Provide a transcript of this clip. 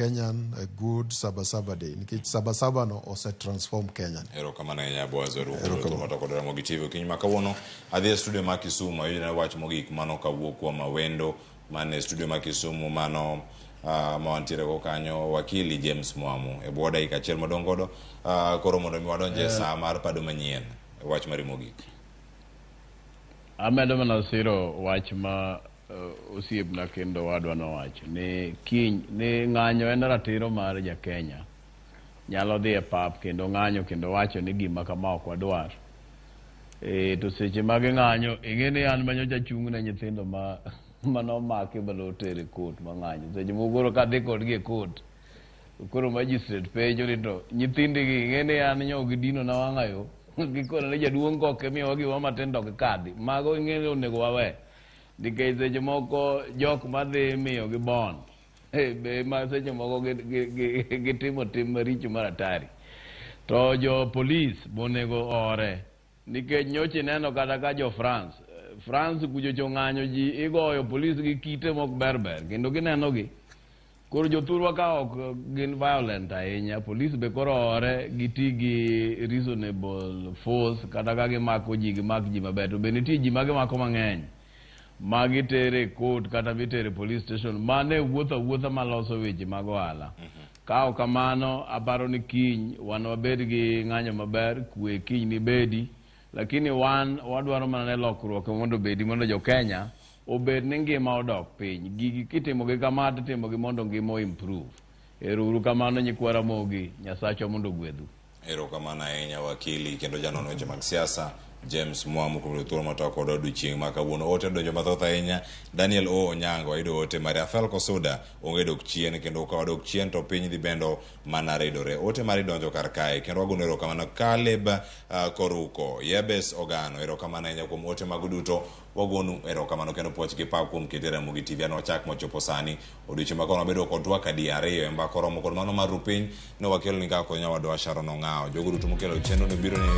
Kenyan a good Sabasaba day. Nikech Sabasaba no ose transform Kenyan. Ero kama na nya boazo ro ko mata ko dara mogitivo kinyi makawono adhi studio ma Kisumu yina wach mogik mano kawuok kwa mawendo mane studio ma Kisumu mano mawantire ko kanyo wakili James Mwamu e boda ikachiel madongodo koro mondo mi wadonje sa mar pado manyien wach mari mogik. Amedo mana siro wach ma osiepna kendo wadwa no wach ni kiny ni ng'anyo en ratiro mar ja Kenya nyalo dhi e pap kendo ng'anyo kendo wacho ni gima kama ok wadwar to seche mag ng'anyo ing'eni an manyo jachung' ne nyithindo mano make balotere court mang'anyo seche mogoro ka dhi kodgi e court koro magistrate penjo ni to nyithindigi ing'eni an nyogi dino na wang'ayo gikona ne jaduong' koke miyo giwa matindo kadhi mago ing'eni onego wawe nikech seche moko jok madhi miyo gi bon be ma seche moko gitimo tim maricho maratari to jo police bonego ore nikech nyochi neno kata ka jo France kujo chong'anyo ji igoyo police gi kite mok berber kendo gineno gi koro jothurwa ka ok gin violent ahinya police be koro ore giti gi reasonable force kata ka gimako ji gimak ji maber to be nitie ji magimako mang'eny magitere court kata vitere police station mane wuotha maloso weche mag ohala kao kamano aparo ni kiny wan wabed gi ng'anyo maber kwe kiny ni bedi lakini wan wadwaro mana ne lokruok mondo bedi mondo jo Kenya obed ni ngima odok piny gigi kitimo gi kama timo gi mondo ngima improve ero kamano nyikwara mogi Nyasacho mondo gwedhu. Ero kamano ahinya wakili kendo janono weche mag siasa James Mwamu kuom thuolo matoko kod odiochieng' ma kawuono ote donjo mathoth ahinya Daniel O Onyango ayudo ote Maria Fel Kosuda onge dok chien kendo ka wadok chien to piny dhi bendo mana ridore ote mari donjo kar kae kendo wagono erokamano Caleb Koruko Yebes Ogano erokamano ahinya kuom ote mago duto wagonu erokamano kendo puoch gi pak kuom ketera Mugi TV ano chak mochopo sani odiochieng' ma kono bedo kod twak adi ariyo emba koromo kod mano mar rupiny no wakelo ni kaka nyawadwa Sharon Ong'ao jogo duto mokelo chenro no biro ni